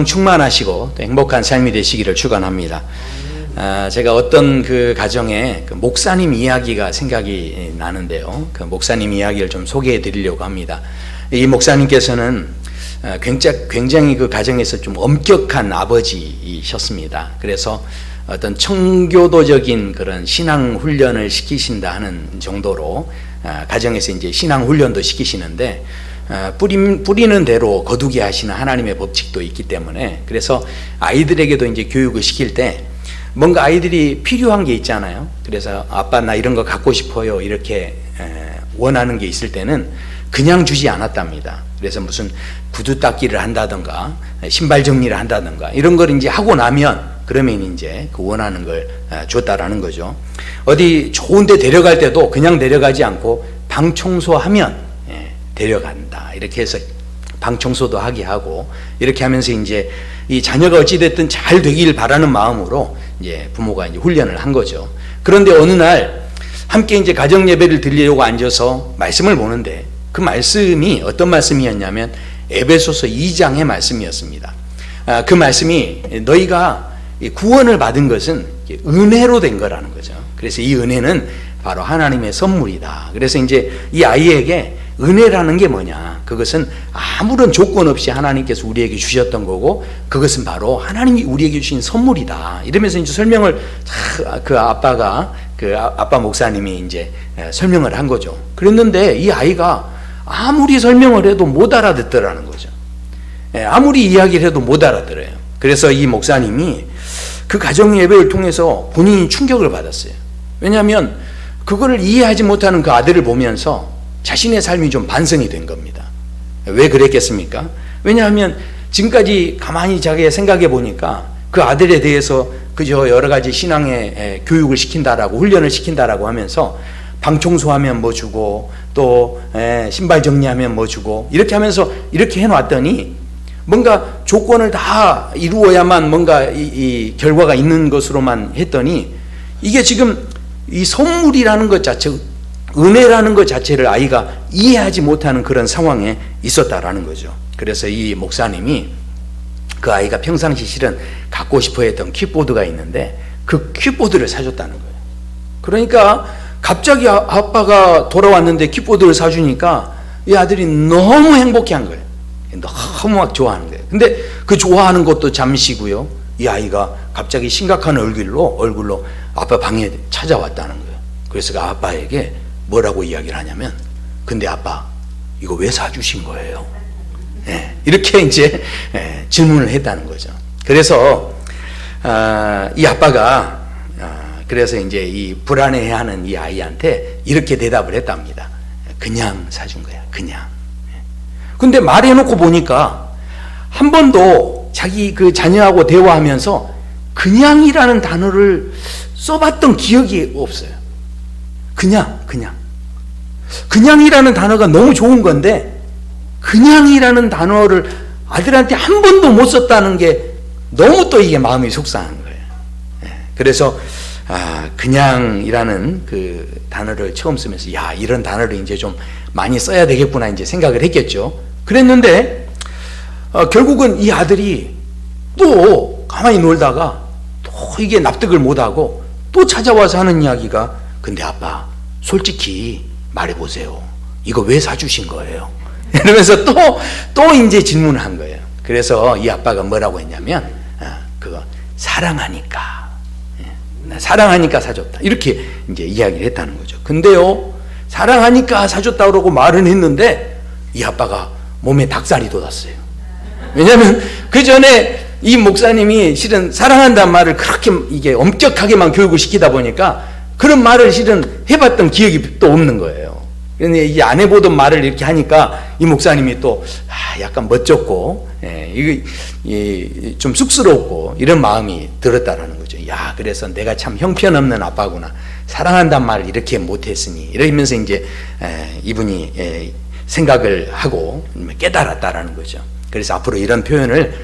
충만하시고 또 행복한 삶이 되시기를 축원합니다. 제가 어떤 그 가정에 그 목사님 이야기가 생각이 나는데요. 그 목사님 이야기를 좀 소개해 드리려고 합니다. 이 목사님께서는 굉장히 그 가정에서 좀 엄격한 아버지이셨습니다. 그래서 어떤 청교도적인 그런 신앙 훈련을 시키신다 하는 정도로 가정에서 이제 신앙 훈련도 시키시는데 뿌리는 대로 거두게 하시는 하나님의 법칙도 있기 때문에, 그래서 아이들에게도 이제 교육을 시킬 때 뭔가 아이들이 필요한 게 있잖아요. 그래서 아빠 나 이런 거 갖고 싶어요 이렇게 원하는 게 있을 때는 그냥 주지 않았답니다. 그래서 무슨 구두 닦기를 한다든가 신발 정리를 한다든가 이런 걸 이제 하고 나면 그러면 이제 그 원하는 걸 줬다라는 거죠. 어디 좋은 데 데려갈 때도 그냥 데려가지 않고 방 청소하면 데려간다 이렇게 해서 방 청소도 하게 하고, 이렇게 하면서 이제 이 자녀가 어찌됐든 잘 되길 바라는 마음으로 이제 부모가 이제 훈련을 한 거죠. 그런데 어느 날 함께 이제 가정 예배를 드리려고 앉아서 말씀을 보는데 그 말씀이 어떤 말씀이었냐면 에베소서 2장의 말씀이었습니다. 그 말씀이 너희가 구원을 받은 것은 은혜로 된 거라는 거죠. 그래서 이 은혜는 바로 하나님의 선물이다. 그래서 이제 이 아이에게 은혜라는 게 뭐냐, 그것은 아무런 조건 없이 하나님께서 우리에게 주셨던 거고 그것은 바로 하나님이 우리에게 주신 선물이다 이러면서 이제 설명을 그 아빠 목사님이 이제 설명을 한 거죠. 그랬는데 이 아이가 아무리 설명을 해도 못 알아듣더라는 거죠. 아무리 이야기를 해도 못 알아들어요. 그래서 이 목사님이 그 가정 예배를 통해서 본인이 충격을 받았어요. 왜냐하면 그거를 이해하지 못하는 그 아들을 보면서 자신의 삶이 좀 반성이 된 겁니다. 왜 그랬겠습니까? 왜냐하면 지금까지 가만히 자기가 생각해 보니까 그 아들에 대해서 그저 여러 가지 신앙의 교육을 시킨다라고 훈련을 시킨다라고 하면서 방 청소하면 뭐 주고 또 신발 정리하면 뭐 주고 이렇게 하면서 이렇게 해놨더니 뭔가 조건을 다 이루어야만 뭔가 이 결과가 있는 것으로만 했더니 이게 지금 이 선물이라는 것 자체, 은혜라는 것 자체를 아이가 이해하지 못하는 그런 상황에 있었다라는 거죠. 그래서 이 목사님이 그 아이가 평상시 실은 갖고 싶어 했던 킥보드가 있는데 그 킥보드를 사줬다는 거예요. 그러니까 갑자기 아빠가 돌아왔는데 킥보드를 사주니까 이 아들이 너무 행복해한 거예요. 너무 막 좋아하는 거예요. 근데 그 좋아하는 것도 잠시고요. 이 아이가 갑자기 심각한 얼굴로 아빠 방에 찾아왔다는 거예요. 그래서 그 아빠에게 뭐라고 이야기를 하냐면, 근데 아빠 이거 왜 사주신 거예요? 이렇게 이제 질문을 했다는 거죠. 그래서 이 아빠가 그래서 이제 이 불안해하는 이 아이한테 이렇게 대답을 했답니다. 그냥 사준 거야, 그냥. 근데 말해놓고 보니까 한 번도 자기 그 자녀하고 대화하면서 그냥이라는 단어를 써봤던 기억이 없어요. 그냥이라는 단어가 너무 좋은 건데 그냥이라는 단어를 아들한테 한 번도 못 썼다는 게 너무 또 이게 마음이 속상한 거예요. 그래서 그냥이라는 그 단어를 처음 쓰면서 야, 이런 단어를 이제 좀 많이 써야 되겠구나 이제 생각을 했겠죠. 그랬는데 결국은 이 아들이 또 가만히 놀다가 또 이게 납득을 못하고 또 찾아와서 하는 이야기가, 근데 아빠 솔직히 말해보세요. 이거 왜 사주신 거예요? 이러면서 또 이제 질문을 한 거예요. 그래서 이 아빠가 뭐라고 했냐면 그거 사랑하니까 사줬다 이렇게 이제 이야기를 했다는 거죠. 근데요, 사랑하니까 사줬다 그러고 말은 했는데 이 아빠가 몸에 닭살이 돋았어요. 왜냐하면 그 전에 이 목사님이 실은 사랑한다는 말을 그렇게 이게 엄격하게만 교육을 시키다 보니까 그런 말을 실은 해봤던 기억이 또 없는 거예요. 그런데 이 안 해보던 말을 이렇게 하니까 이 목사님이 또 약간 멋졌고 좀 쑥스럽고 이런 마음이 들었다라는 거죠. 야, 그래서 내가 참 형편없는 아빠구나. 사랑한다는 말을 이렇게 못했으니 이러면서 이제 이분이 생각을 하고 깨달았다라는 거죠. 그래서 앞으로 이런 표현을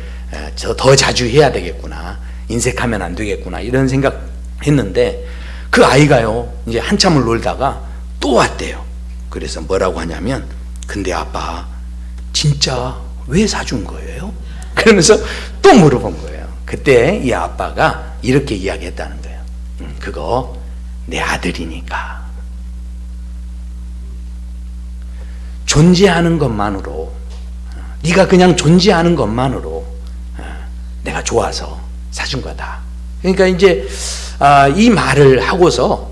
더 자주 해야 되겠구나, 인색하면 안 되겠구나 이런 생각했는데 그 아이가요 이제 한참을 놀다가 또 왔대요. 그래서 뭐라고 하냐면, 근데 아빠 진짜 왜 사준 거예요? 그러면서 또 물어본 거예요. 그때 이 아빠가 이렇게 이야기했다는 거예요. 그거 내 아들이니까. 존재하는 것만으로, 네가 그냥 존재하는 것만으로 내가 좋아서 사준 거다. 그러니까 이제 이 말을 하고서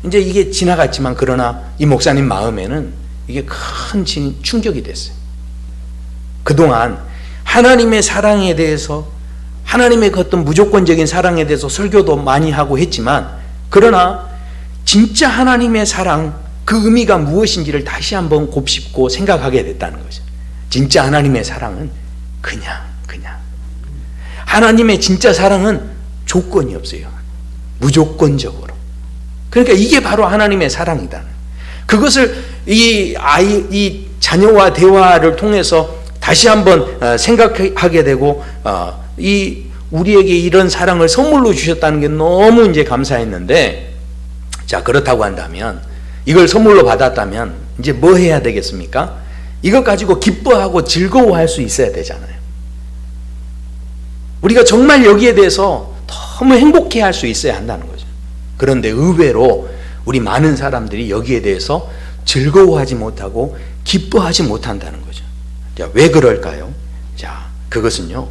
이제 이게 지나갔지만, 그러나 이 목사님 마음에는 이게 큰 충격이 됐어요. 그동안 하나님의 사랑에 대해서, 하나님의 그 어떤 무조건적인 사랑에 대해서 설교도 많이 하고 했지만, 그러나 진짜 하나님의 사랑, 그 의미가 무엇인지를 다시 한번 곱씹고 생각하게 됐다는 거죠. 진짜 하나님의 사랑은 그냥 하나님의 진짜 사랑은 조건이 없어요. 무조건적으로. 그러니까 이게 바로 하나님의 사랑이다. 그것을 이 자녀와 대화를 통해서 다시 한번 생각하게 되고, 우리에게 이런 사랑을 선물로 주셨다는 게 너무 이제 감사했는데, 자, 그렇다고 한다면, 이걸 선물로 받았다면 이제 뭐 해야 되겠습니까? 이것 가지고 기뻐하고 즐거워할 수 있어야 되잖아요. 우리가 정말 여기에 대해서 너무 행복해할 수 있어야 한다는 거죠. 그런데 의외로 우리 많은 사람들이 여기에 대해서 즐거워하지 못하고 기뻐하지 못한다는 거죠. 자, 왜 그럴까요? 자, 그것은요,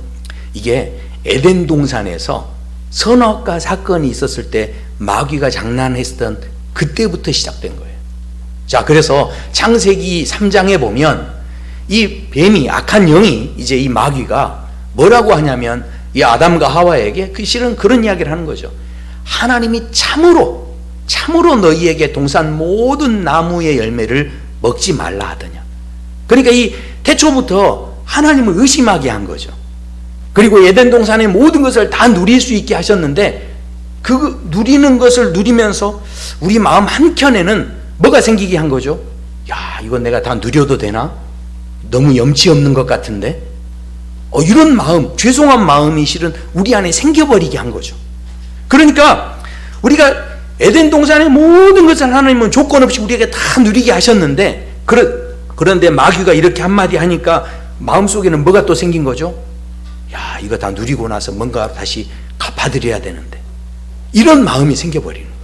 이게 에덴 동산에서 선악과 사건이 있었을 때 마귀가 장난했던 그때부터 시작된 거예요. 자, 그래서 창세기 3장에 보면 이 뱀이, 악한 영이, 이제 이 마귀가 뭐라고 하냐면, 이 아담과 하와에게 실은 그런 이야기를 하는 거죠. 하나님이 참으로 너희에게 동산 모든 나무의 열매를 먹지 말라 하더냐. 그러니까 이 태초부터 하나님을 의심하게 한 거죠. 그리고 에덴 동산의 모든 것을 다 누릴 수 있게 하셨는데, 그 누리는 것을 누리면서 우리 마음 한켠에는 뭐가 생기게 한 거죠? 야, 이건 내가 다 누려도 되나? 너무 염치 없는 것 같은데? 이런 마음, 죄송한 마음이 실은 우리 안에 생겨버리게 한 거죠. 그러니까 우리가 에덴 동산의 모든 것을 하나님은 조건 없이 우리에게 다 누리게 하셨는데, 그런데 마귀가 이렇게 한마디 하니까 마음속에는 뭐가 또 생긴 거죠? 야, 이거 다 누리고 나서 뭔가 다시 갚아드려야 되는데, 이런 마음이 생겨버리는 거예요.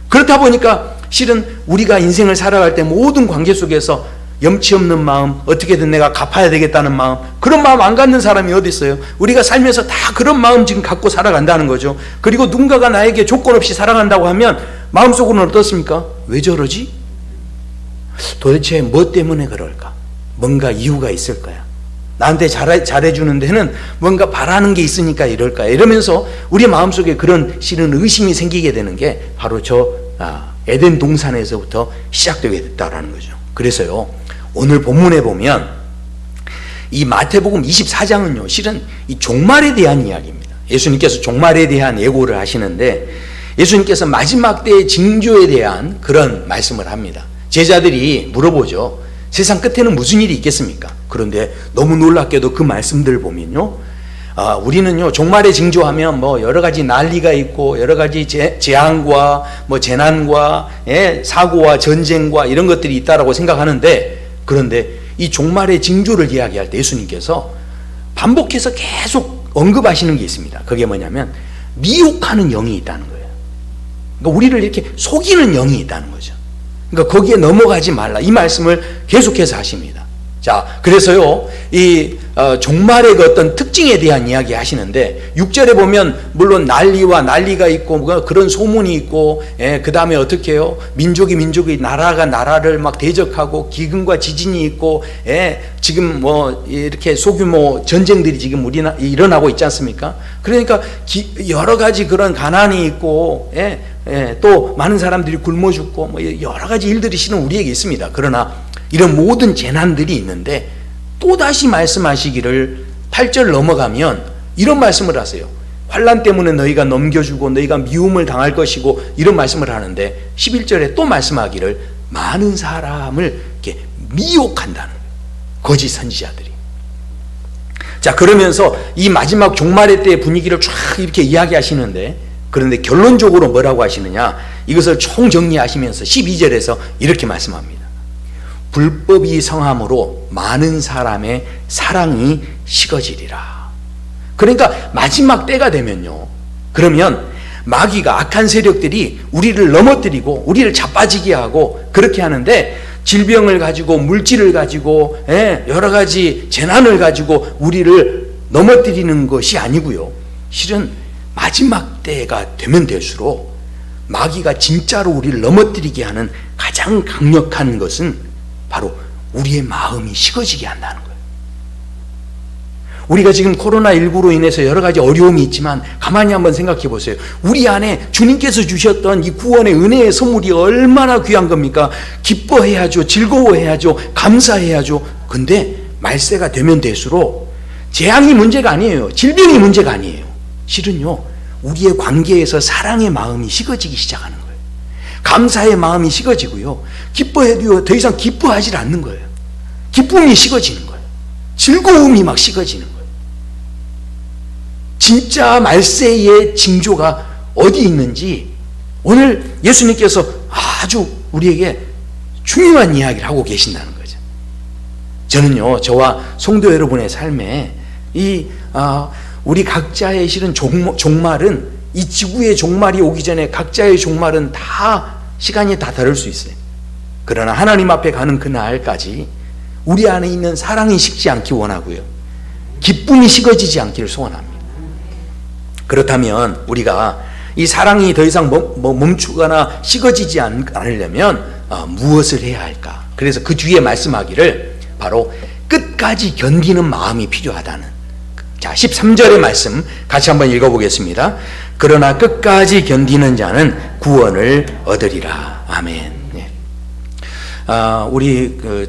그렇다 보니까 실은 우리가 인생을 살아갈 때 모든 관계 속에서 염치 없는 마음, 어떻게든 내가 갚아야 되겠다는 마음, 그런 마음 안 갖는 사람이 어디 있어요? 우리가 살면서 다 그런 마음 지금 갖고 살아간다는 거죠. 그리고 누군가가 나에게 조건 없이 사랑한다고 하면 마음속으로는 어떻습니까? 왜 저러지? 도대체 뭐 때문에 그럴까? 뭔가 이유가 있을 거야. 나한테 잘해주는 데는 뭔가 바라는 게 있으니까 이럴까? 이러면서 우리 마음속에 그런 실은 의심이 생기게 되는 게 바로 에덴 동산에서부터 시작되게 됐다라는 거죠. 그래서요, 오늘 본문에 보면 이 마태복음 24장은요, 실은 이 종말에 대한 이야기입니다. 예수님께서 종말에 대한 예고를 하시는데, 예수님께서 마지막 때의 징조에 대한 그런 말씀을 합니다. 제자들이 물어보죠. 세상 끝에는 무슨 일이 있겠습니까? 그런데 너무 놀랍게도 그 말씀들을 보면요, 우리는요, 종말의 징조하면 뭐 여러 가지 난리가 있고 여러 가지 재앙과 뭐 재난과 사고와 전쟁과 이런 것들이 있다라고 생각하는데, 그런데 이 종말의 징조를 이야기할 때 예수님께서 반복해서 계속 언급하시는 게 있습니다. 그게 뭐냐면 미혹하는 영이 있다는 거예요. 그러니까 우리를 이렇게 속이는 영이 있다는 거죠. 그러니까 거기에 넘어가지 말라, 이 말씀을 계속해서 하십니다. 자, 그래서요, 이 종말의 그 어떤 특징에 대한 이야기 하시는데, 6절에 보면 물론 난리가 있고 그런 소문이 있고, 그 다음에 어떻게 해요? 민족이 나라가 나라를 막 대적하고 기근과 지진이 있고, 지금 뭐 이렇게 소규모 전쟁들이 지금 일어나고 있지 않습니까? 그러니까 여러 가지 그런 가난이 있고, 또 많은 사람들이 굶어 죽고 뭐 여러 가지 일들이 실은 우리에게 있습니다. 그러나 이런 모든 재난들이 있는데, 또다시 말씀하시기를 8절 넘어가면 이런 말씀을 하세요. 환난 때문에 너희가 넘겨주고 너희가 미움을 당할 것이고, 이런 말씀을 하는데 11절에 또 말씀하기를 많은 사람을 이렇게 미혹한다는 거예요. 거짓 선지자들이. 자, 그러면서 이 마지막 종말의 때의 분위기를 쫙 이렇게 이야기하시는데, 그런데 결론적으로 뭐라고 하시느냐, 이것을 총정리하시면서 12절에서 이렇게 말씀합니다. 불법이 성함으로 많은 사람의 사랑이 식어지리라. 그러니까 마지막 때가 되면요, 그러면 마귀가, 악한 세력들이 우리를 넘어뜨리고 우리를 자빠지게 하고 그렇게 하는데, 질병을 가지고 물질을 가지고 여러 가지 재난을 가지고 우리를 넘어뜨리는 것이 아니고요, 실은 마지막 때가 되면 될수록 마귀가 진짜로 우리를 넘어뜨리게 하는 가장 강력한 것은 바로 우리의 마음이 식어지게 한다는 거예요. 우리가 지금 코로나19로 인해서 여러 가지 어려움이 있지만 가만히 한번 생각해 보세요. 우리 안에 주님께서 주셨던 이 구원의 은혜의 선물이 얼마나 귀한 겁니까? 기뻐해야죠. 즐거워해야죠. 감사해야죠. 근데 말세가 되면 될수록 재앙이 문제가 아니에요. 질병이 문제가 아니에요. 실은요, 우리의 관계에서 사랑의 마음이 식어지기 시작하는 거예요. 감사의 마음이 식어지고요, 기뻐해도 더 이상 기뻐하지 않는 거예요. 기쁨이 식어지는 거예요. 즐거움이 막 식어지는 거예요. 진짜 말세의 징조가 어디 있는지 오늘 예수님께서 아주 우리에게 중요한 이야기를 하고 계신다는 거죠. 저는요, 저와 성도 여러분의 삶에 우리 각자의 실은 종말은, 이 지구의 종말이 오기 전에 각자의 종말은 다 시간이 다 다를 수 있어요. 그러나 하나님 앞에 가는 그날까지 우리 안에 있는 사랑이 식지 않기 원하고요, 기쁨이 식어지지 않기를 소원합니다. 그렇다면 우리가 이 사랑이 더 이상 멈추거나 식어지지 않으려면 무엇을 해야 할까? 그래서 그 뒤에 말씀하기를 바로 끝까지 견디는 마음이 필요하다는, 자 13절의 말씀 같이 한번 읽어보겠습니다. 그러나 끝까지 견디는 자는 구원을 얻으리라. 아멘.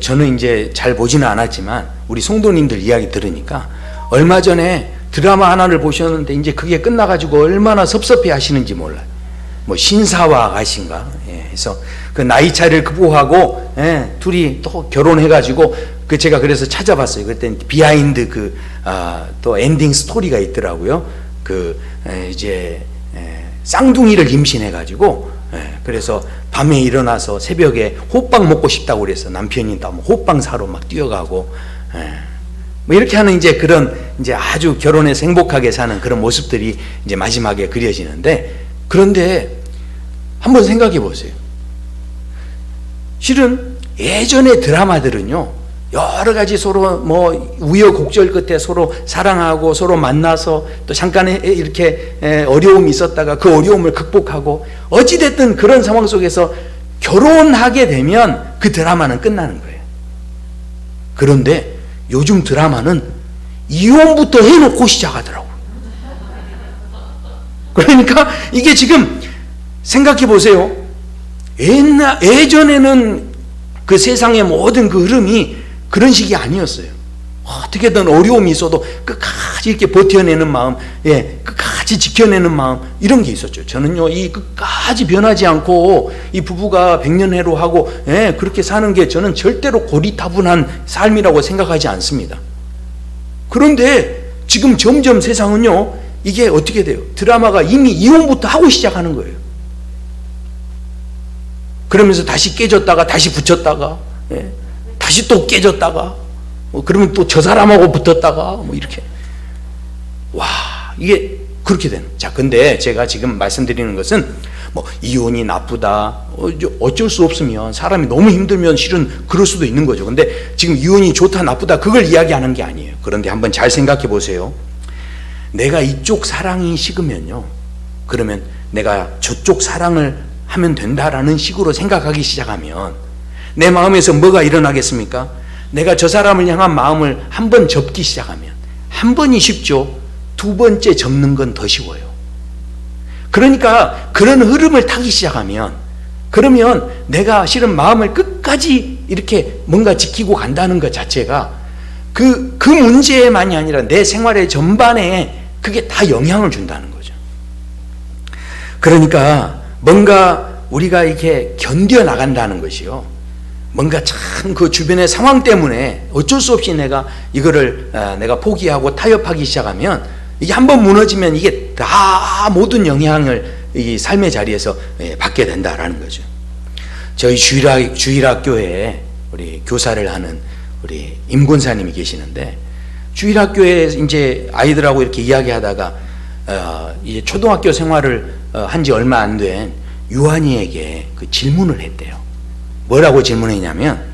저는 이제 잘 보지는 않았지만 우리 성도님들 이야기 들으니까 얼마 전에 드라마 하나를 보셨는데 이제 그게 끝나가지고 얼마나 섭섭해 하시는지 몰라요. 뭐 신사와 아가씨인가, 그래서 그 나이 차이를 극복하고 둘이 또 결혼해가지고 제가 그래서 찾아봤어요. 그때 비하인드 또 엔딩 스토리가 있더라고요. 이제 쌍둥이를 임신해가지고, 그래서 밤에 일어나서 새벽에 호빵 먹고 싶다고 그래서 남편이 또 호빵 사러 막 뛰어가고, 뭐 이렇게 하는 이제 그런 이제 아주 결혼해서 행복하게 사는 그런 모습들이 이제 마지막에 그려지는데, 그런데 한번 생각해 보세요. 실은 예전의 드라마들은요, 여러 가지 서로 뭐 우여곡절 끝에 서로 사랑하고 서로 만나서 또 잠깐 이렇게 어려움이 있었다가 그 어려움을 극복하고, 어찌됐든 그런 상황 속에서 결혼하게 되면 그 드라마는 끝나는 거예요. 그런데 요즘 드라마는 이혼부터 해놓고 시작하더라고요. 그러니까 이게 지금 생각해 보세요. 예전에는 그 세상의 모든 그 흐름이 그런 식이 아니었어요. 어떻게든 어려움이 있어도 끝까지 이렇게 버텨내는 마음, 끝까지 지켜내는 마음, 이런 게 있었죠. 저는요, 이 끝까지 변하지 않고 이 부부가 백년해로 하고 그렇게 사는 게 저는 절대로 고리타분한 삶이라고 생각하지 않습니다. 그런데 지금 점점 세상은요, 이게 어떻게 돼요? 드라마가 이미 이혼부터 하고 시작하는 거예요. 그러면서 다시 깨졌다가 다시 붙였다가, 다시 또 깨졌다가, 그러면 또 저 사람하고 붙었다가, 뭐 이렇게. 와, 이게 그렇게 되는. 자, 근데 제가 지금 말씀드리는 것은 뭐 이혼이 나쁘다, 어쩔 수 없으면 사람이 너무 힘들면 실은 그럴 수도 있는 거죠. 근데 지금 이혼이 좋다 나쁘다 그걸 이야기하는 게 아니에요. 그런데 한번 잘 생각해 보세요. 내가 이쪽 사랑이 식으면요, 그러면 내가 저쪽 사랑을 하면 된다라는 식으로 생각하기 시작하면 내 마음에서 뭐가 일어나겠습니까? 내가 저 사람을 향한 마음을 한 번 접기 시작하면, 한 번이 쉽죠. 두 번째 접는 건 더 쉬워요. 그러니까 그런 흐름을 타기 시작하면, 그러면 내가 실은 마음을 끝까지 이렇게 뭔가 지키고 간다는 것 자체가 그 문제만이 아니라 내 생활의 전반에 그게 다 영향을 준다는 거죠. 그러니까 뭔가 우리가 이렇게 견뎌 나간다는 것이요, 뭔가 참 그 주변의 상황 때문에 어쩔 수 없이 내가 이거를 내가 포기하고 타협하기 시작하면, 이게 한번 무너지면 이게 다 모든 영향을 이 삶의 자리에서 받게 된다라는 거죠. 저희 주일학교에 우리 교사를 하는 우리 임 권사님이 계시는데, 주일학교에 이제 아이들하고 이렇게 이야기하다가 이제 초등학교 생활을 한 지 얼마 안 된 유한이에게 그 질문을 했대요. 뭐라고 질문했냐면,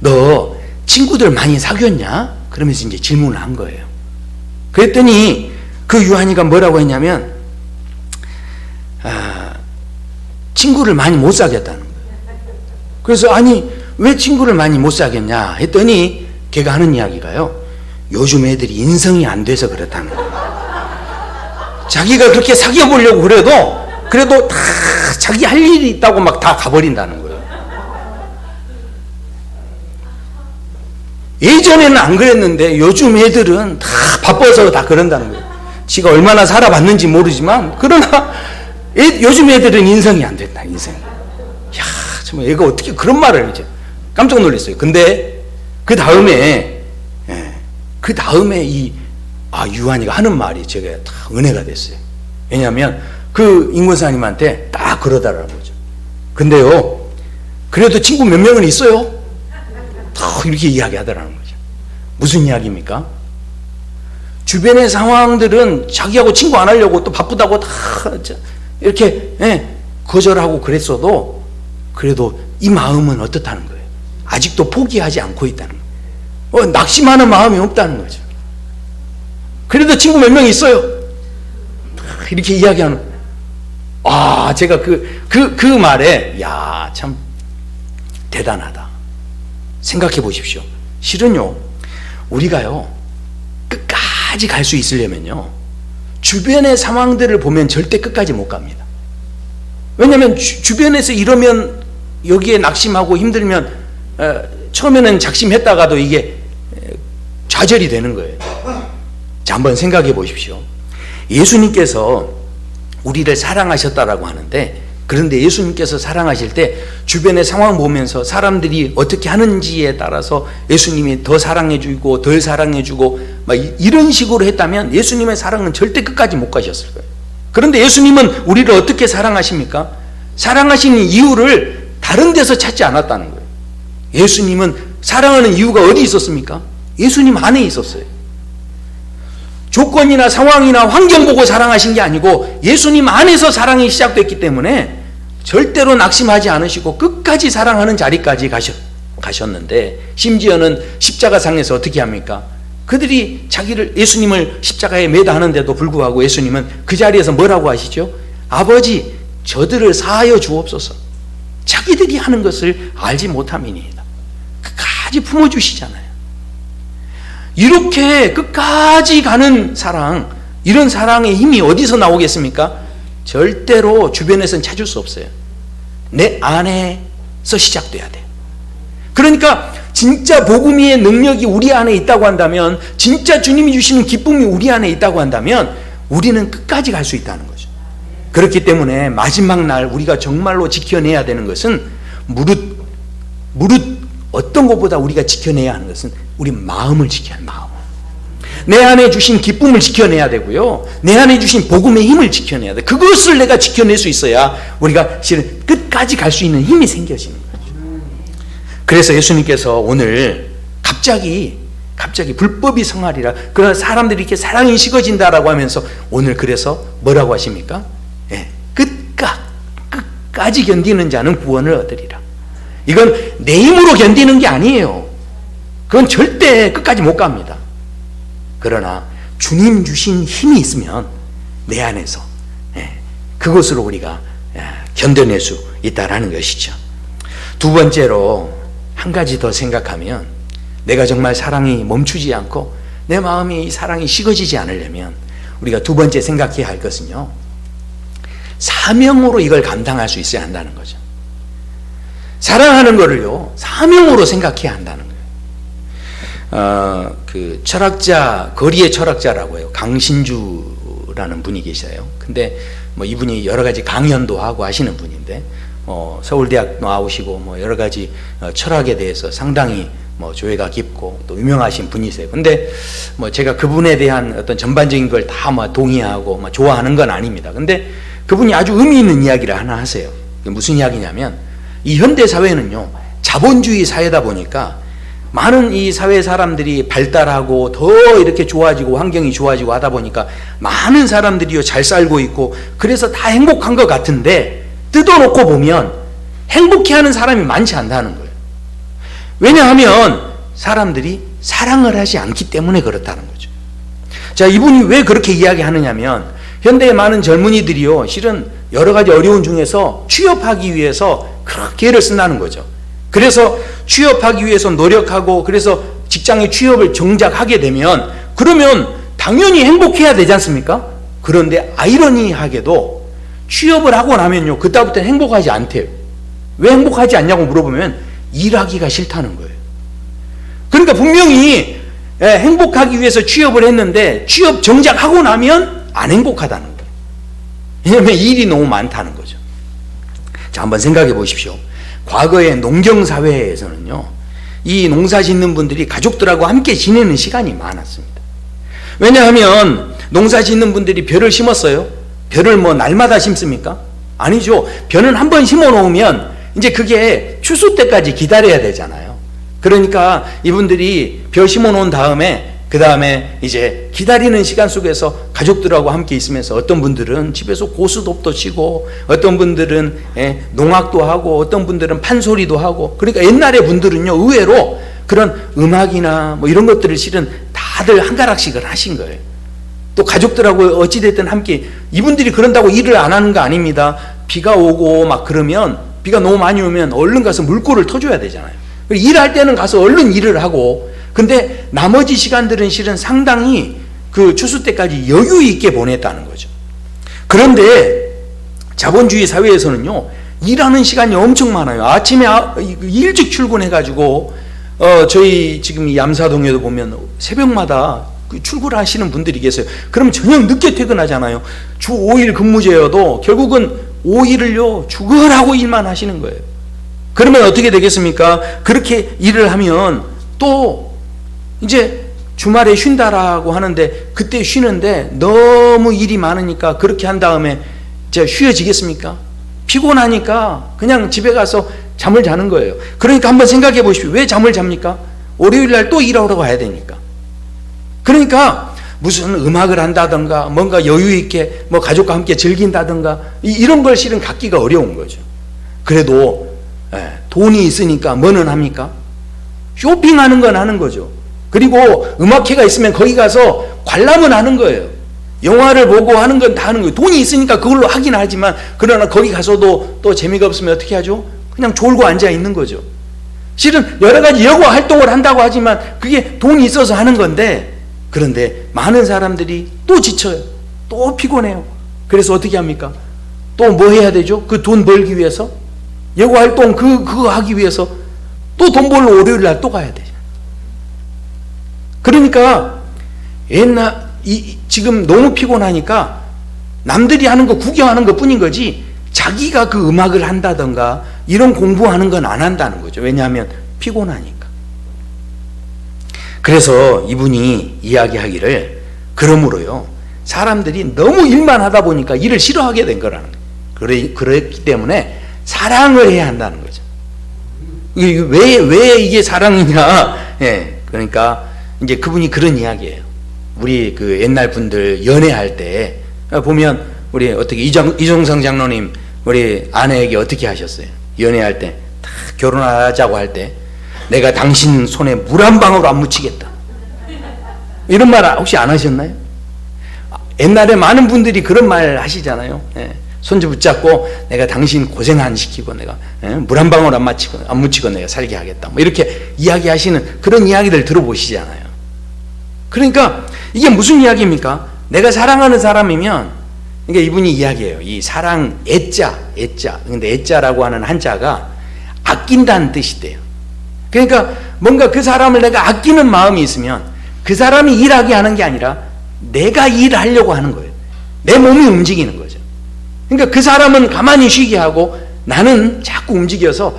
너 친구들 많이 사귀었냐? 그러면서 이제 질문을 한 거예요. 그랬더니 그 유한이가 뭐라고 했냐면, 친구를 많이 못 사귀었다는 거예요. 그래서 아니 왜 친구를 많이 못 사귀었냐 했더니 걔가 하는 이야기가요, 요즘 애들이 인성이 안 돼서 그렇다는 거예요. 자기가 그렇게 사귀어 보려고 그래도 다 자기 할 일이 있다고 막 다 가버린다는 거예요. 예전에는 안 그랬는데 요즘 애들은 다 바빠서 다 그런다는 거예요. 지가 얼마나 살아봤는지 모르지만 그러나 요즘 애들은 인성이 안 된다. 인성이. 야, 정말 얘가 어떻게 그런 말을 이제 깜짝 놀랐어요. 근데 그 다음에 유한이가 하는 말이 제가 다 은혜가 됐어요. 왜냐하면 그 인권사님한테 딱 그러다라는 거죠. 근데요, 그래도 친구 몇 명은 있어요. 다 이렇게 이야기하더라는 거죠. 무슨 이야기입니까? 주변의 상황들은 자기하고 친구 안 하려고 또 바쁘다고 다 이렇게 거절하고 그랬어도 그래도 이 마음은 어떻다는 거예요? 아직도 포기하지 않고 있다는 거예요. 낙심하는 마음이 없다는 거죠. 그래도 친구 몇 명 있어요. 이렇게 이야기하는. 제가 그 말에 야, 참 대단하다. 생각해 보십시오. 실은요, 우리가요 끝까지 갈 수 있으려면요 주변의 상황들을 보면 절대 끝까지 못 갑니다. 왜냐하면 주변에서 이러면 여기에 낙심하고 힘들면 처음에는 작심했다가도 이게 좌절이 되는 거예요. 자, 한번 생각해 보십시오. 예수님께서 우리를 사랑하셨다라고 하는데, 그런데 예수님께서 사랑하실 때 주변의 상황 보면서 사람들이 어떻게 하는지에 따라서 예수님이 더 사랑해주고 덜 사랑해주고 막 이런 식으로 했다면 예수님의 사랑은 절대 끝까지 못 가셨을 거예요. 그런데 예수님은 우리를 어떻게 사랑하십니까? 사랑하시는 이유를 다른 데서 찾지 않았다는 거예요. 예수님은 사랑하는 이유가 어디 있었습니까? 예수님 안에 있었어요. 조건이나 상황이나 환경 보고 사랑하신 게 아니고 예수님 안에서 사랑이 시작됐기 때문에 절대로 낙심하지 않으시고 끝까지 사랑하는 자리까지 가셨는데, 심지어는 십자가상에서 어떻게 합니까? 그들이 예수님을 십자가에 매다 하는데도 불구하고 예수님은 그 자리에서 뭐라고 하시죠? 아버지, 저들을 사하여 주옵소서. 자기들이 하는 것을 알지 못함이니이다. 끝까지 품어주시잖아요. 이렇게 끝까지 가는 사랑, 이런 사랑의 힘이 어디서 나오겠습니까? 절대로 주변에서는 찾을 수 없어요. 내 안에서 시작돼야 돼요. 그러니까 진짜 복음의 능력이 우리 안에 있다고 한다면, 진짜 주님이 주시는 기쁨이 우리 안에 있다고 한다면 우리는 끝까지 갈 수 있다는 거죠. 그렇기 때문에 마지막 날 우리가 정말로 지켜내야 되는 것은 무릇 어떤 것보다 우리가 지켜내야 하는 것은 우리 마음을 지켜야 해요. 마음. 내 안에 주신 기쁨을 지켜내야 되고요, 내 안에 주신 복음의 힘을 지켜내야 돼. 그것을 내가 지켜낼 수 있어야 우리가 실은 끝까지 갈 수 있는 힘이 생겨지는 거죠. 그래서 예수님께서 오늘 갑자기 불법이 성하리라, 그러나 사람들이 이렇게 사랑이 식어진다라고 하면서 오늘 그래서 뭐라고 하십니까? 끝까지 견디는 자는 구원을 얻으리라. 이건 내 힘으로 견디는 게 아니에요. 그건 절대 끝까지 못 갑니다. 그러나 주님 주신 힘이 있으면 내 안에서 그것으로 우리가 견뎌낼 수 있다라는 것이죠. 두 번째로 한 가지 더 생각하면, 내가 정말 사랑이 멈추지 않고 내 마음이 이 사랑이 식어지지 않으려면 우리가 두 번째 생각해야 할 것은요, 사명으로 이걸 감당할 수 있어야 한다는 거죠. 사랑하는 거를요 사명으로 생각해야 한다는 거예요. 그 철학자, 거리의 철학자라고 해요. 강신주라는 분이 계셔요. 근데 뭐 이분이 여러 가지 강연도 하고 하시는 분인데, 서울대학 나오시고 여러 가지 철학에 대해서 상당히 조예가 깊고 또 유명하신 분이세요. 근데 제가 그분에 대한 어떤 전반적인 걸 다 동의하고 좋아하는 건 아닙니다. 근데 그분이 아주 의미 있는 이야기를 하나 하세요. 무슨 이야기냐면, 이 현대 사회는요 자본주의 사회다 보니까 많은 이 사회 사람들이 발달하고 더 이렇게 좋아지고 환경이 좋아지고 하다 보니까 많은 사람들이요 잘 살고 있고 그래서 다 행복한 것 같은데 뜯어놓고 보면 행복해하는 사람이 많지 않다는 거예요. 왜냐하면 사람들이 사랑을 하지 않기 때문에 그렇다는 거죠. 자, 이분이 왜 그렇게 이야기하느냐면 현대의 많은 젊은이들이요 실은 여러 가지 어려운 중에서 취업하기 위해서 그렇게 애를 쓴다는 거죠. 그래서 취업하기 위해서 노력하고 그래서 직장에 취업을 정작 하게 되면 그러면 당연히 행복해야 되지 않습니까? 그런데 아이러니하게도 취업을 하고 나면요 그때부터 행복하지 않대요. 왜 행복하지 않냐고 물어보면 일하기가 싫다는 거예요. 그러니까 분명히 행복하기 위해서 취업을 했는데 취업 정작 하고 나면 안 행복하다는 거예요. 왜냐하면 일이 너무 많다는 거죠. 자, 한번 생각해 보십시오. 과거의 농경사회에서는요 이 농사 짓는 분들이 가족들하고 함께 지내는 시간이 많았습니다. 왜냐하면 농사 짓는 분들이 벼를 심었어요. 벼를 뭐 날마다 심습니까? 아니죠. 벼는 한 번 심어 놓으면 이제 그게 추수 때까지 기다려야 되잖아요. 그러니까 이분들이 벼 심어 놓은 다음에 그 다음에 이제 기다리는 시간 속에서 가족들하고 함께 있으면서 어떤 분들은 집에서 고스톱도 치고 어떤 분들은 농악도 하고 어떤 분들은 판소리도 하고 그러니까 옛날의 분들은요 의외로 그런 음악이나 뭐 이런 것들을 실은 다들 한 가락씩을 하신 거예요. 또 가족들하고 어찌됐든 함께 이분들이 그런다고 일을 안 하는 거 아닙니다. 비가 오고 막 그러면 비가 너무 많이 오면 얼른 가서 물꼬를 터줘야 되잖아요. 일할 때는 가서 얼른 일을 하고 근데 나머지 시간들은 실은 상당히 그 추수 때까지 여유 있게 보냈다는 거죠. 그런데 자본주의 사회에서는요 일하는 시간이 엄청 많아요. 아침에 일찍 출근해가지고 저희 지금 이 양사동에도 보면 새벽마다 출근을 하시는 분들이 계세요. 그럼 저녁 늦게 퇴근하잖아요. 주 5일 근무제여도 결국은 5일을요 죽으라고 일만 하시는 거예요. 그러면 어떻게 되겠습니까? 그렇게 일을 하면 또 이제 주말에 쉰다라고 하는데 그때 쉬는데 너무 일이 많으니까 그렇게 한 다음에 제가 쉬어지겠습니까? 피곤하니까 그냥 집에 가서 잠을 자는 거예요. 그러니까 한번 생각해 보십시오. 왜 잠을 잡니까? 월요일 날 또 일하러 가야 되니까. 그러니까 무슨 음악을 한다든가 뭔가 여유 있게 뭐 가족과 함께 즐긴다든가 이런 걸 실은 갖기가 어려운 거죠. 그래도 돈이 있으니까 뭐는 합니까? 쇼핑하는 건 하는 거죠. 그리고 음악회가 있으면 거기 가서 관람은 하는 거예요. 영화를 보고 하는 건 다 하는 거예요. 돈이 있으니까 그걸로 하긴 하지만 그러나 거기 가서도 또 재미가 없으면 어떻게 하죠? 그냥 졸고 앉아 있는 거죠. 실은 여러 가지 여가 활동을 한다고 하지만 그게 돈이 있어서 하는 건데 그런데 많은 사람들이 또 지쳐요. 또 피곤해요. 그래서 어떻게 합니까? 또 뭐 해야 되죠? 그 돈 벌기 위해서 여가 활동 그거 하기 위해서 또 돈 벌러 월요일 날 또 가야 되죠. 그러니까 지금 너무 피곤하니까 남들이 하는 거 구경하는 것 뿐인 거지 자기가 그 음악을 한다던가 이런 공부하는 건 안 한다는 거죠. 왜냐하면 피곤하니까. 그래서 이분이 이야기하기를 그러므로요 사람들이 너무 일만 하다 보니까 일을 싫어하게 된 거라는 거예요. 그렇기 때문에 사랑을 해야 한다는 거죠. 왜 이게 사랑이냐? 그러니까 이제 그분이 그런 이야기예요. 우리 그 옛날 분들 연애할 때 보면 우리 어떻게 이종성 장로님 우리 아내에게 어떻게 하셨어요? 연애할 때 다 결혼하자고 할 때 내가 당신 손에 물 한 방울 안 묻히겠다 이런 말 혹시 안 하셨나요? 옛날에 많은 분들이 그런 말 하시잖아요. 손주 붙잡고 내가 당신 고생 안 시키고 내가 물 한 방울 안 묻히고 내가 살게 하겠다 뭐 이렇게 이야기하시는 그런 이야기들 들어보시잖아요. 그러니까 이게 무슨 이야기입니까? 내가 사랑하는 사람이면 그러니까 이분이 이야기해요. 이 사랑 애자 근데 애자라고 하는 한자가 아낀다는 뜻이 돼요. 그러니까 뭔가 그 사람을 내가 아끼는 마음이 있으면 그 사람이 일하게 하는 게 아니라 내가 일하려고 하는 거예요. 내 몸이 움직이는 거죠. 그러니까 그 사람은 가만히 쉬게 하고 나는 자꾸 움직여서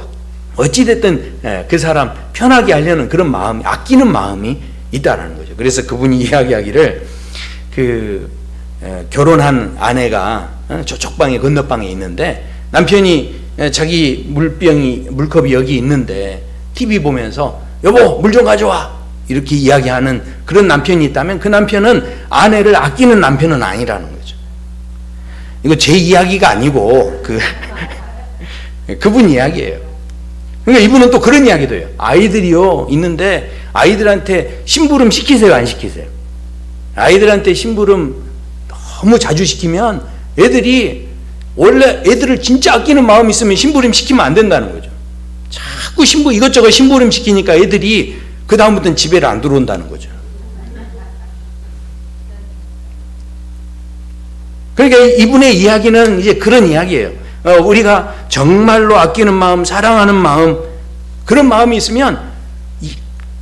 어찌됐든 그 사람 편하게 하려는 그런 마음이 아끼는 마음이 있다라는 거죠. 그래서 그분이 이야기하기를 결혼한 아내가 저쪽 방에 건너방에 있는데 남편이 자기 물컵이 여기 있는데 TV 보면서 여보 물 좀 가져와 이렇게 이야기하는 그런 남편이 있다면 그 남편은 아내를 아끼는 남편은 아니라는 거죠. 이거 제 이야기가 아니고 그분 이야기예요. 그러니까 이분은 또 그런 이야기도 해요. 아이들이요 있는데 아이들한테 심부름 시키세요, 안 시키세요? 아이들한테 심부름 너무 자주 시키면 애들이 원래 애들을 진짜 아끼는 마음이 있으면 심부름 시키면 안 된다는 거죠. 자꾸 이것저것 심부름 시키니까 애들이 그 다음부터는 집에를 안 들어온다는 거죠. 그러니까 이분의 이야기는 이제 그런 이야기예요. 우리가 정말로 아끼는 마음, 사랑하는 마음, 그런 마음이 있으면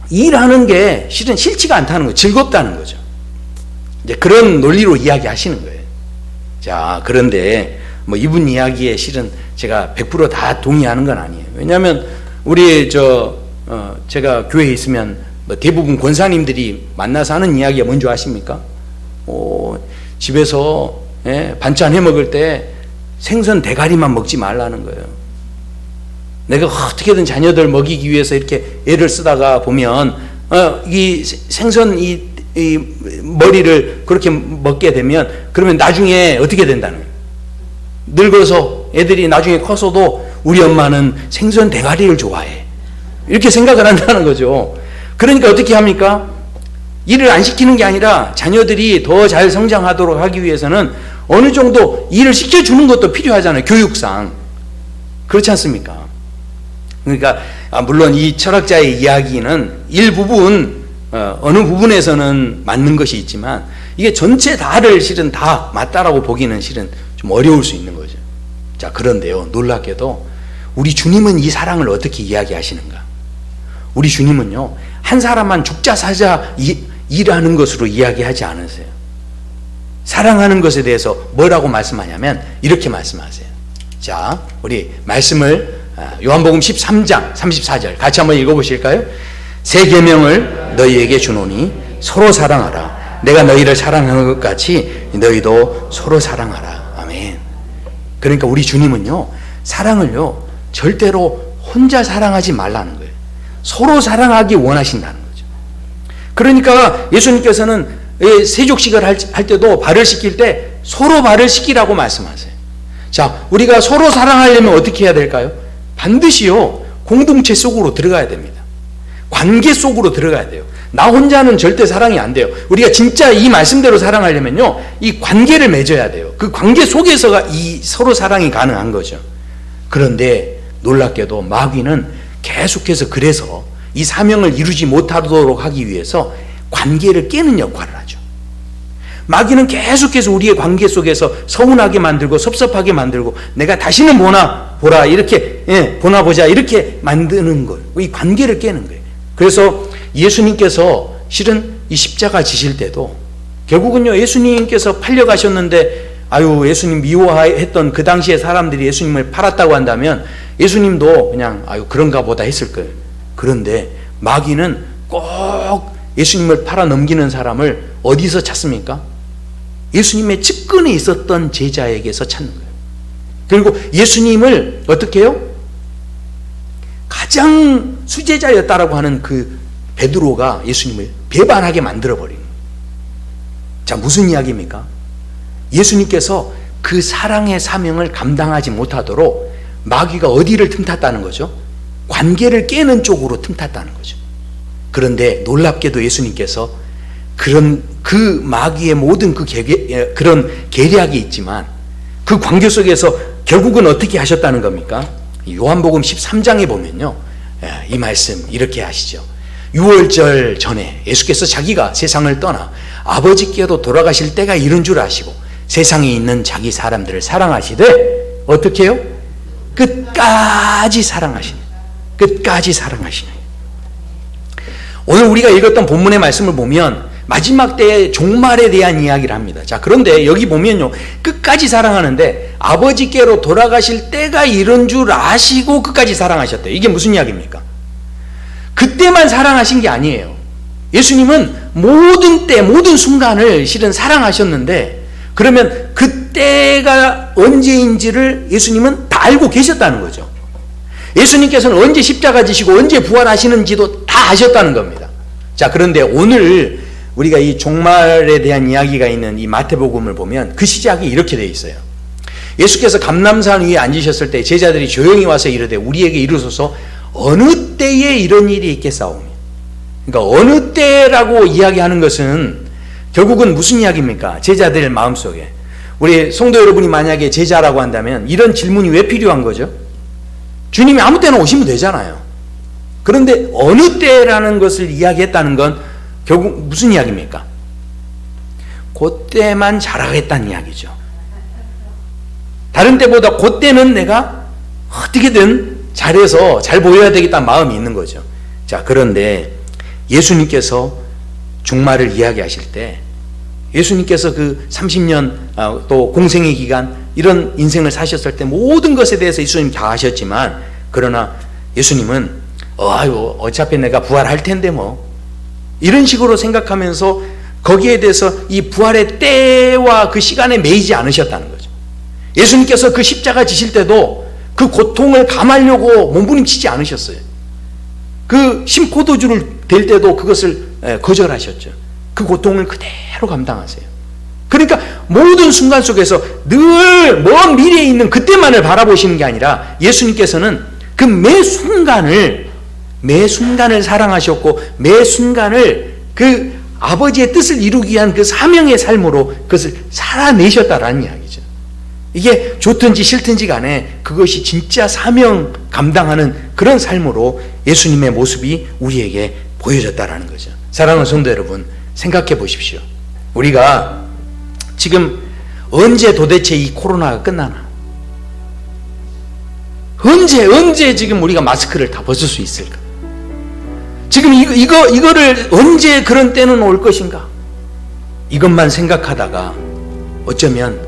일하는 게 실은 싫지가 않다는 거예요. 즐겁다는 거죠. 이제 그런 논리로 이야기하시는 거예요. 자, 그런데 뭐 이분 이야기에 실은 제가 100% 다 동의하는 건 아니에요. 왜냐하면 우리 제가 교회에 있으면 뭐 대부분 권사님들이 만나서 하는 이야기가 뭔지 아십니까? 집에서 반찬 해 먹을 때 생선 대가리만 먹지 말라는 거예요. 내가 어떻게든 자녀들 먹이기 위해서 이렇게 애를 쓰다가 보면 이 생선 이 머리를 그렇게 먹게 되면 그러면 나중에 어떻게 된다는 거예요? 늙어서 애들이 나중에 커서도 우리 엄마는 생선 대가리를 좋아해. 이렇게 생각을 한다는 거죠. 그러니까 어떻게 합니까? 일을 안 시키는 게 아니라 자녀들이 더 잘 성장하도록 하기 위해서는 어느 정도 일을 시켜주는 것도 필요하잖아요. 교육상. 그렇지 않습니까? 그러니까 물론 이 철학자의 이야기는 일부분 어느 부분에서는 맞는 것이 있지만 이게 전체 다를 실은 다 맞다라고 보기는 실은 좀 어려울 수 있는 거죠. 자, 그런데요, 놀랍게도 우리 주님은 이 사랑을 어떻게 이야기하시는가? 우리 주님은요, 한 사람만 죽자 사자 일하는 것으로 이야기하지 않으세요. 사랑하는 것에 대해서 뭐라고 말씀하냐면 이렇게 말씀하세요. 자, 우리 말씀을 요한복음 13장 34절 같이 한번 읽어보실까요? 새 계명을 너희에게 주노니 서로 사랑하라. 내가 너희를 사랑한 것 같이 너희도 서로 사랑하라. 아멘. 그러니까 우리 주님은요, 사랑을요 절대로 혼자 사랑하지 말라는 거예요. 서로 사랑하기 원하신다는 거죠. 그러니까 예수님께서는 세족식을 할 때도 발을 씻길 때 서로 발을 씻기라고 말씀하세요. 자, 우리가 서로 사랑하려면 어떻게 해야 될까요? 반드시요 공동체 속으로 들어가야 됩니다. 관계 속으로 들어가야 돼요. 나 혼자는 절대 사랑이 안 돼요. 우리가 진짜 이 말씀대로 사랑하려면요, 이 관계를 맺어야 돼요. 그 관계 속에서가 이 서로 사랑이 가능한 거죠. 그런데 놀랍게도 마귀는 계속해서 그래서 이 사명을 이루지 못하도록 하기 위해서 관계를 깨는 역할을 하죠. 마귀는 계속해서 우리의 관계 속에서 서운하게 만들고 섭섭하게 만들고 내가 다시는 보라 이렇게 보나 보자 이렇게 만드는 거예요. 이 관계를 깨는 거예요. 그래서 예수님께서 실은 이 십자가 지실 때도 결국은요, 예수님께서 팔려가셨는데 예수님 미워했던 그 당시에 사람들이 예수님을 팔았다고 한다면 예수님도 그냥 그런가 보다 했을 거예요. 그런데 마귀는 꼭 예수님을 팔아 넘기는 사람을 어디서 찾습니까? 예수님의 측근에 있었던 제자에게서 찾는 거예요. 그리고 예수님을 어떻게 해요? 가장 수제자였다라고 하는 그 베드로가 예수님을 배반하게 만들어버린 거예요. 자, 무슨 이야기입니까? 예수님께서 그 사랑의 사명을 감당하지 못하도록 마귀가 어디를 틈탔다는 거죠? 관계를 깨는 쪽으로 틈탔다는 거죠. 그런데 놀랍게도 예수님께서 그 마귀의 모든 그런 계략이 있지만 그 관계 속에서 결국은 어떻게 하셨다는 겁니까? 요한복음 13장에 보면요, 이 말씀 이렇게 하시죠. 유월절 전에 예수께서 자기가 세상을 떠나 아버지께로 돌아가실 때가 이른 줄 아시고 세상에 있는 자기 사람들을 사랑하시되 어떻게 해요? 끝까지 사랑하시네. 끝까지 사랑하시네. 오늘 우리가 읽었던 본문의 말씀을 보면 마지막 때의 종말에 대한 이야기를 합니다. 자, 그런데 여기 보면요, 끝까지 사랑하는데 아버지께로 돌아가실 때가 이른 줄 아시고 끝까지 사랑하셨대요. 이게 무슨 이야기입니까? 그때만 사랑하신 게 아니에요. 예수님은 모든 때 모든 순간을 실은 사랑하셨는데 그러면 그때가 언제인지를 예수님은 다 알고 계셨다는 거죠. 예수님께서는 언제 십자가 지시고 언제 부활하시는지도 다 아셨다는 겁니다. 자, 그런데 오늘 우리가 이 종말에 대한 이야기가 있는 이 마태복음을 보면 그 시작이 이렇게 되어 있어요. 예수께서 감람산 위에 앉으셨을 때 제자들이 조용히 와서 이르되 우리에게 이르소서 어느 때에 이런 일이 있겠사오며. 그러니까 어느 때라고 이야기하는 것은 결국은 무슨 이야기입니까? 제자들 마음속에. 우리 성도 여러분이 만약에 제자라고 한다면 이런 질문이 왜 필요한 거죠? 주님이 아무 때나 오시면 되잖아요. 그런데 어느 때라는 것을 이야기했다는 건 결국 무슨 이야기입니까? 그때만 잘하겠다는 이야기죠. 다른 때보다 그때는 내가 어떻게든 잘해서 잘 보여야 되겠다는 마음이 있는 거죠. 자, 그런데 예수님께서 종말을 이야기하실 때 예수님께서 그 30년 또 공생의 기간 이런 인생을 사셨을 때 모든 것에 대해서 예수님 다 아셨지만 그러나 예수님은 아이고 어차피 내가 부활할 텐데 뭐 이런 식으로 생각하면서 거기에 대해서 이 부활의 때와 그 시간에 매이지 않으셨다는 거죠. 예수님께서 그 십자가 지실 때도 그 고통을 감하려고 몸부림치지 않으셨어요. 그 심포도주를 댈 때도 그것을 거절하셨죠. 그 고통을 그대로 감당하세요. 그러니까 모든 순간 속에서 늘 먼 미래에 있는 그때만을 바라보시는 게 아니라 예수님께서는 그 매 순간을 사랑하셨고 매 순간을 그 아버지의 뜻을 이루기 위한 그 사명의 삶으로 그것을 살아내셨다라는 이야기죠. 이게 좋든지 싫든지 간에 그것이 진짜 사명 감당하는 그런 삶으로 예수님의 모습이 우리에게 보여졌다라는 거죠. 사랑하는 성도 여러분, 생각해 보십시오. 우리가 지금 언제 도대체 이 코로나가 끝나나? 언제 지금 우리가 마스크를 다 벗을 수 있을까? 지금 이거를 언제 그런 때는 올 것인가? 이것만 생각하다가 어쩌면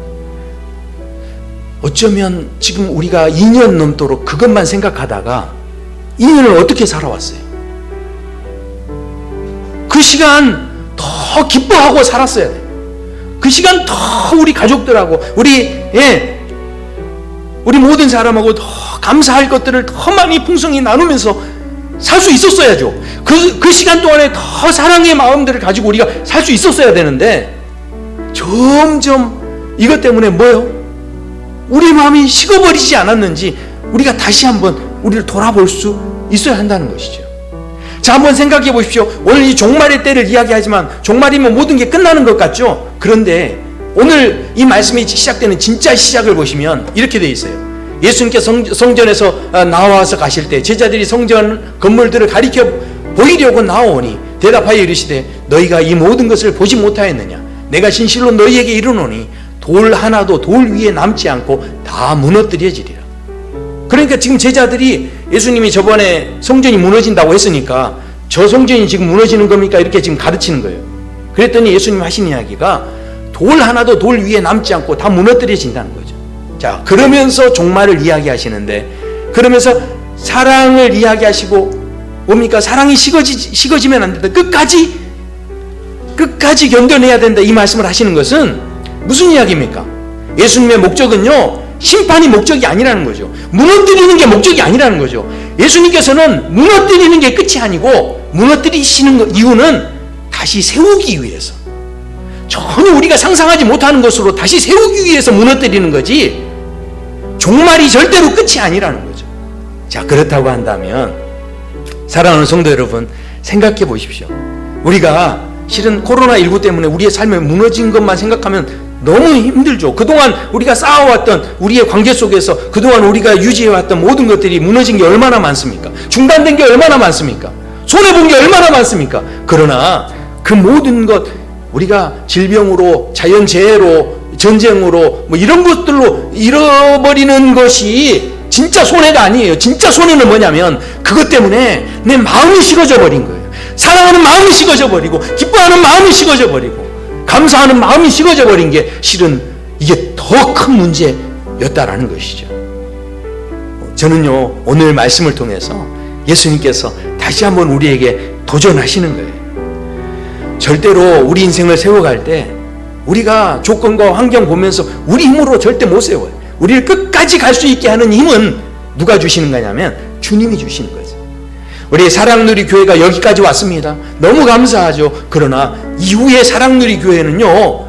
지금 우리가 2년 넘도록 그것만 생각하다가 2년을 어떻게 살아왔어요? 그 시간 더 기뻐하고 살았어야 돼요. 그 시간 더 우리 가족들하고 우리 모든 사람하고 더 감사할 것들을 더 많이 풍성히 나누면서 살 수 있었어야죠. 그 시간 동안에 더 사랑의 마음들을 가지고 우리가 살 수 있었어야 되는데 점점 이것 때문에 뭐요? 우리 마음이 식어버리지 않았는지 우리가 다시 한번 우리를 돌아볼 수 있어야 한다는 것이죠. 자, 한번 생각해 보십시오. 오늘 이 종말의 때를 이야기하지만 종말이면 모든 게 끝나는 것 같죠? 그런데 오늘 이 말씀이 시작되는 진짜 시작을 보시면 이렇게 되어 있어요. 예수님께서 성전에서 나와서 가실 때 제자들이 성전 건물들을 가리켜 보이려고 나오니 대답하여 이르시되 너희가 이 모든 것을 보지 못하였느냐? 내가 진실로 너희에게 이르노니 돌 하나도 돌 위에 남지 않고 다 무너뜨려지리라. 그러니까 지금 제자들이 예수님이 저번에 성전이 무너진다고 했으니까 저 성전이 지금 무너지는 겁니까? 이렇게 지금 가르치는 거예요. 그랬더니 예수님 하신 이야기가 돌 하나도 돌 위에 남지 않고 다 무너뜨려진다는 거죠. 자, 그러면서 종말을 이야기하시는데 그러면서 사랑을 이야기하시고 뭡니까? 사랑이 식어지면 안 된다. 끝까지 견뎌내야 된다. 이 말씀을 하시는 것은 무슨 이야기입니까? 예수님의 목적은요, 심판이 목적이 아니라는 거죠. 무너뜨리는 게 목적이 아니라는 거죠. 예수님께서는 무너뜨리는 게 끝이 아니고 무너뜨리시는 이유는 다시 세우기 위해서, 전혀 우리가 상상하지 못하는 것으로 다시 세우기 위해서 무너뜨리는 거지 종말이 절대로 끝이 아니라는 거죠. 자, 그렇다고 한다면 사랑하는 성도 여러분, 생각해 보십시오. 우리가 실은 코로나19 때문에 우리의 삶에 무너진 것만 생각하면 너무 힘들죠. 그동안 우리가 쌓아왔던 우리의 관계 속에서 그동안 우리가 유지해왔던 모든 것들이 무너진 게 얼마나 많습니까? 중단된 게 얼마나 많습니까? 손해본 게 얼마나 많습니까? 그러나 그 모든 것, 우리가 질병으로, 자연재해로, 전쟁으로 뭐 이런 것들로 잃어버리는 것이 진짜 손해가 아니에요. 진짜 손해는 뭐냐면 그것 때문에 내 마음이 식어져 버린 거예요. 사랑하는 마음이 식어져 버리고 기뻐하는 마음이 식어져 버리고 감사하는 마음이 식어져 버린 게 실은 이게 더 큰 문제였다라는 것이죠. 저는요, 오늘 말씀을 통해서 예수님께서 다시 한번 우리에게 도전하시는 거예요. 절대로 우리 인생을 세워갈 때 우리가 조건과 환경 보면서 우리 힘으로 절대 못 세워요. 우리를 끝까지 갈 수 있게 하는 힘은 누가 주시는 거냐면 주님이 주시는 거죠. 우리 사랑누리 교회가 여기까지 왔습니다. 너무 감사하죠. 그러나 이후에 사랑누리 교회는요,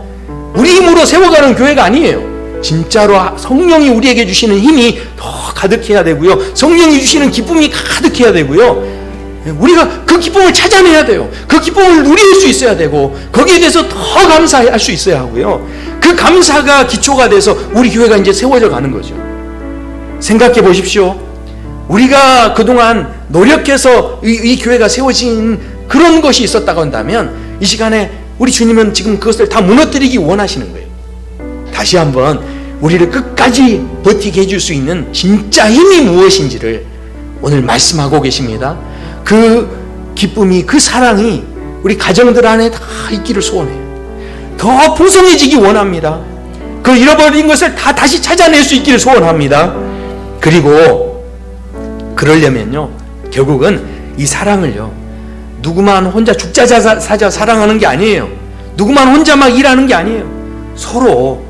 우리 힘으로 세워가는 교회가 아니에요. 진짜로 성령이 우리에게 주시는 힘이 더 가득해야 되고요, 성령이 주시는 기쁨이 가득해야 되고요, 우리가 그 기쁨을 찾아내야 돼요. 그 기쁨을 누릴 수 있어야 되고, 거기에 대해서 더 감사할 수 있어야 하고요, 그 감사가 기초가 돼서 우리 교회가 이제 세워져 가는 거죠. 생각해 보십시오. 우리가 그동안 노력해서 이 교회가 세워진 그런 것이 있었다고 한다면, 이 시간에 우리 주님은 지금 그것을 다 무너뜨리기 원하시는 거예요. 다시 한번 우리를 끝까지 버티게 해줄 수 있는 진짜 힘이 무엇인지를 오늘 말씀하고 계십니다. 그 기쁨이, 그 사랑이 우리 가정들 안에 다 있기를 소원해요. 더 풍성해지기 원합니다. 그 잃어버린 것을 다 다시 찾아낼 수 있기를 소원합니다. 그리고 그러려면요, 결국은 이 사랑을요, 누구만 혼자 죽자 사자 사랑하는 게 아니에요. 누구만 혼자 막 일하는 게 아니에요. 서로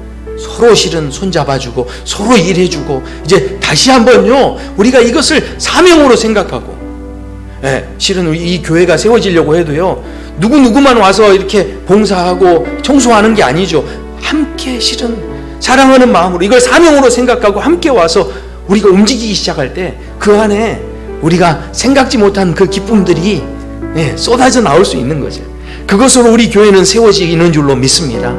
실은 손잡아주고 서로 일해주고, 이제 다시 한번요, 우리가 이것을 사명으로 생각하고, 실은 이 교회가 세워지려고 해도요, 누구만 와서 이렇게 봉사하고 청소하는 게 아니죠. 함께 실은 사랑하는 마음으로 이걸 사명으로 생각하고 함께 와서 우리가 움직이기 시작할 때 그 안에 우리가 생각지 못한 그 기쁨들이 쏟아져 나올 수 있는 거죠. 그것으로 우리 교회는 세워지는 줄로 믿습니다.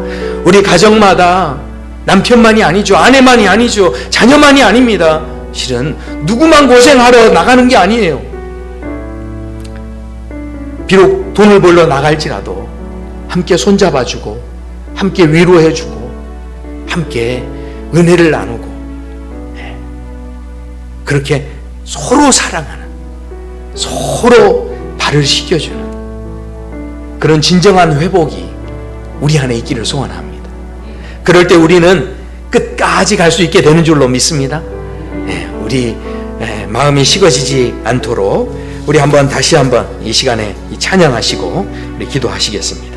우리 가정마다 남편만이 아니죠, 아내만이 아니죠, 자녀만이 아닙니다. 실은 누구만 고생하러 나가는 게 아니에요. 비록 돈을 벌러 나갈지라도 함께 손잡아주고, 함께 위로해주고, 함께 은혜를 나누고, 그렇게 서로 사랑하는, 서로 발을 씻겨주는 그런 진정한 회복이 우리 안에 있기를 소원합니다. 그럴 때 우리는 끝까지 갈 수 있게 되는 줄로 믿습니다. 우리 마음이 식어지지 않도록 우리 다시 한번 이 시간에 찬양하시고 우리 기도하시겠습니다.